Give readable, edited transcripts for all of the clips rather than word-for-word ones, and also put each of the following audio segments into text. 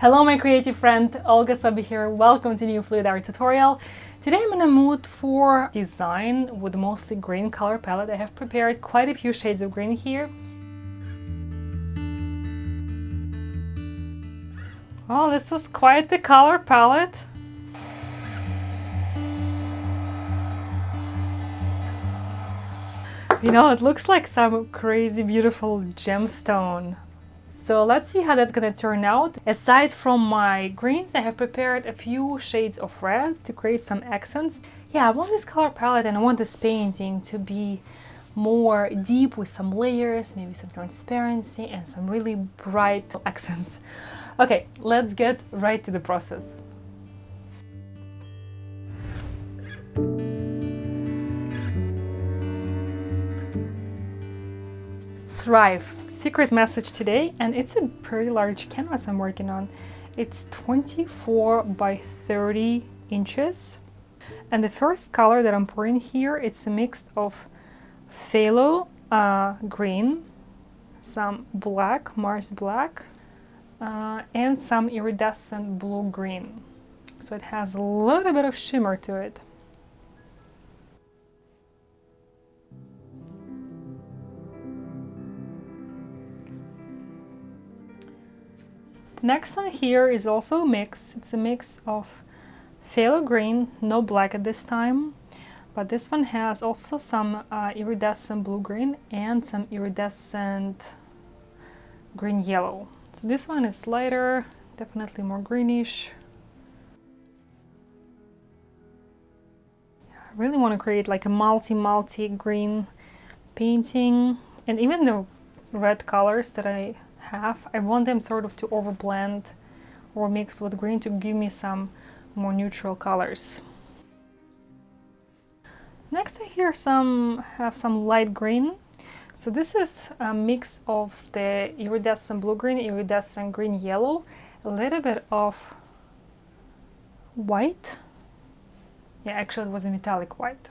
Hello my creative friend, Olga Sobi here. Welcome to new fluid art tutorial. Today I'm in a mood for design with mostly green color palette. I have prepared quite a few shades of green here. Oh, this is quite the color palette. You know, it looks like some crazy beautiful gemstone. So let's see how that's gonna turn out. Aside from my greens, I have prepared a few shades of red to create some accents. Yeah, I want this color palette and I want this painting to be more deep with some layers, maybe some transparency and some really bright accents. Okay, let's get right to the process. Thrive. Secret message today, and it's a pretty large canvas I'm working on. It's 24 by 30 inches. And the first color that I'm pouring here, it's a mix of phthalo green, some black, Mars black, and some iridescent blue green. So it has a little bit of shimmer to it. Next one here is also a mix. It's a mix of phthalo green, no black at this time, but this one has also some iridescent blue-green and some iridescent green-yellow. So this one is lighter, definitely more greenish. I really want to create like a multi green painting, and even the red colors that I want them sort of to overblend or mix with green to give me some more neutral colors. Next I here have some light green. So this is a mix of the iridescent blue-green, iridescent green-yellow, a little bit of white. Yeah, actually it was a metallic white.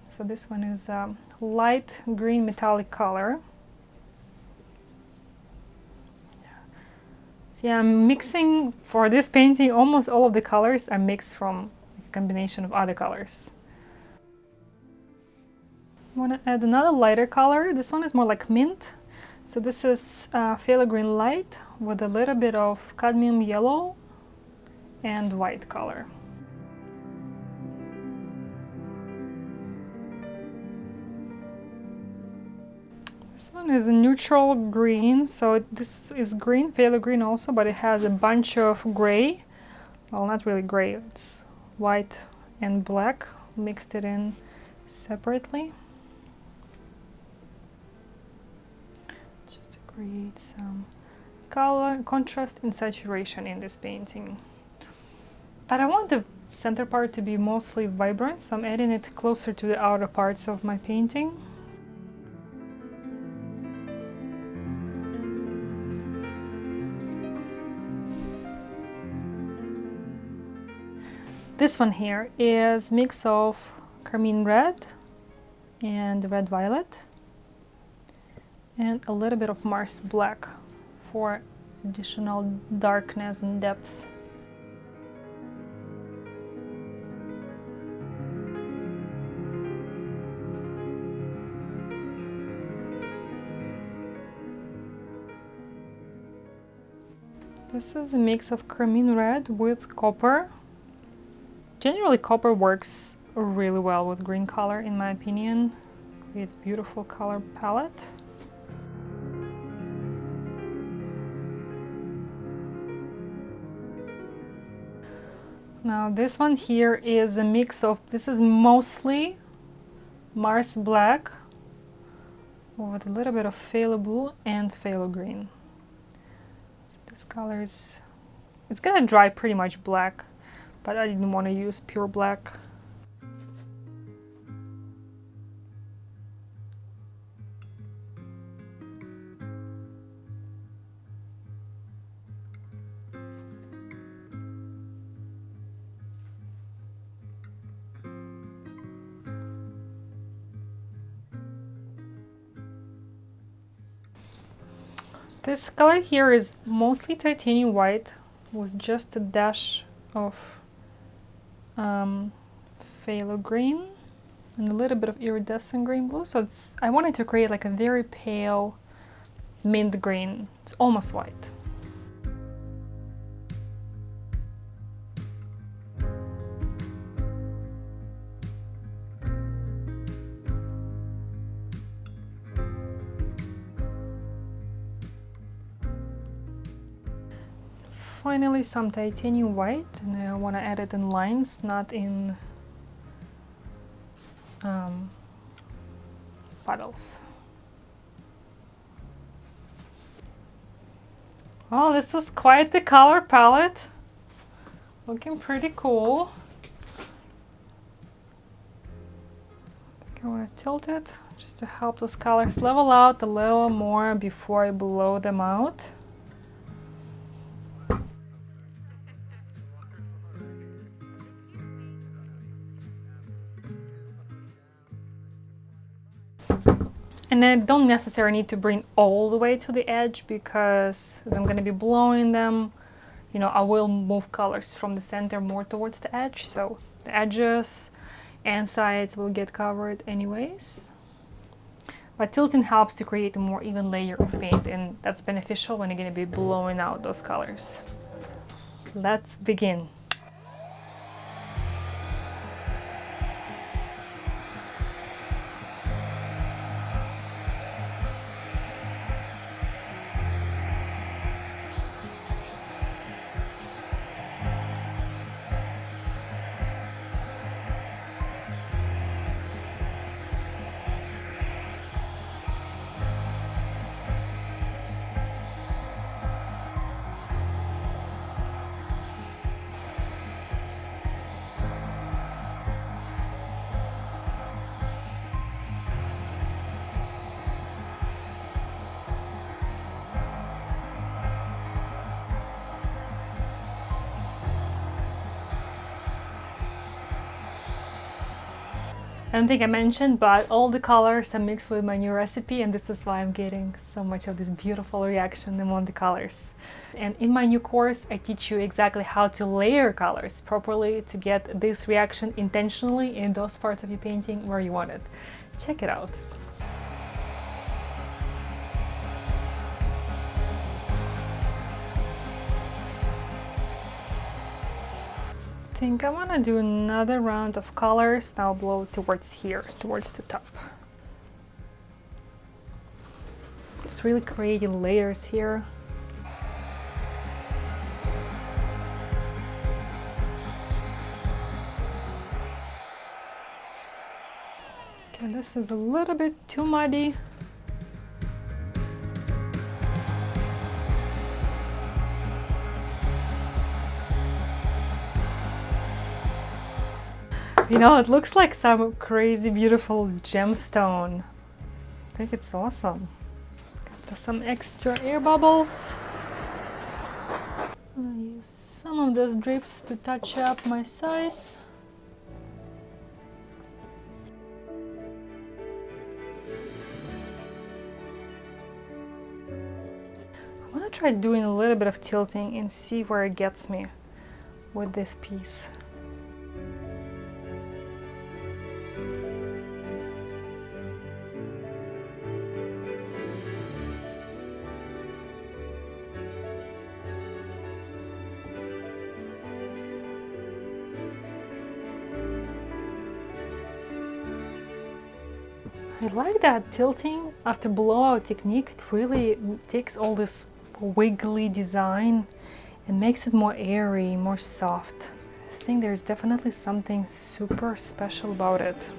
So this one is a light green metallic color. So yeah, I'm mixing for this painting, almost all of the colors are mixed from a combination of other colors. I want to add another lighter color. This one is more like mint. So this is phthalo green light with a little bit of cadmium yellow and white color. This one is a neutral green, so this is green, phthalo green also, but it has a bunch of gray. Well, not really gray, it's white and black, mixed it in separately. Just to create some color, contrast and saturation in this painting. But I want the center part to be mostly vibrant, so I'm adding it closer to the outer parts of my painting. This one here is mix of carmine red and red violet and a little bit of Mars black for additional darkness and depth. This is a mix of carmine red with copper. Generally, copper works really well with green color, in my opinion. Creates beautiful color palette. Now this one here is a mix of, this is mostly Mars black with a little bit of phthalo blue and phthalo green. So this color is, it's gonna dry pretty much black, but I didn't want to use pure black. This color here is mostly titanium white, with just a dash of phthalo green and a little bit of iridescent green blue. So I wanted to create like a very pale mint green. It's almost white. Finally, some titanium white, and I want to add it in lines, not in puddles. Oh, this is quite the color palette. Looking pretty cool. I want to tilt it just to help those colors level out a little more before I blow them out. And I don't necessarily need to bring all the way to the edge, because as I'm going to be blowing them, you know, I will move colors from the center more towards the edge, so the edges and sides will get covered anyways. But tilting helps to create a more even layer of paint, and that's beneficial when you're going to be blowing out those colors. Let's begin. I don't think I mentioned, but all the colors are mixed with my new recipe, and this is why I'm getting so much of this beautiful reaction among the colors. And in my new course, I teach you exactly how to layer colors properly to get this reaction intentionally in those parts of your painting where you want it. Check it out. I think I want to do another round of colors. Now blow towards here, towards the top. Just really creating layers here. Okay, this is a little bit too muddy. You know, it looks like some crazy beautiful gemstone. I think it's awesome. Got some extra air bubbles. I'm gonna use some of those drips to touch up my sides. I'm gonna try doing a little bit of tilting and see where it gets me with this piece. I like that tilting after blowout technique. It really takes all this wiggly design and makes it more airy, more soft. I think there's definitely something super special about it.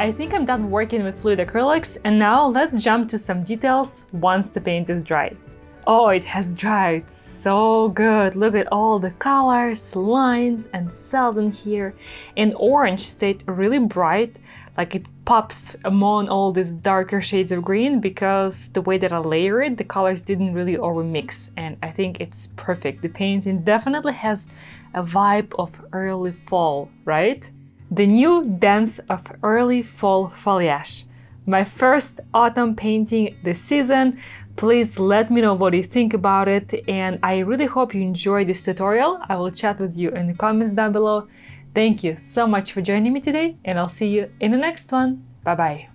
I think I'm done working with fluid acrylics, and now let's jump to some details once the paint is dry. Oh, it has dried so good. Look at all the colors, lines, and cells in here. And orange stayed really bright, like it pops among all these darker shades of green because the way that I layer it, the colors didn't really overmix, and I think it's perfect. The painting definitely has a vibe of early fall, right? The new dance of early fall foliage. My first autumn painting this season. Please let me know what you think about it, and I really hope you enjoyed this tutorial. I will chat with you in the comments down below. Thank you so much for joining me today, and I'll see you in the next one. Bye bye.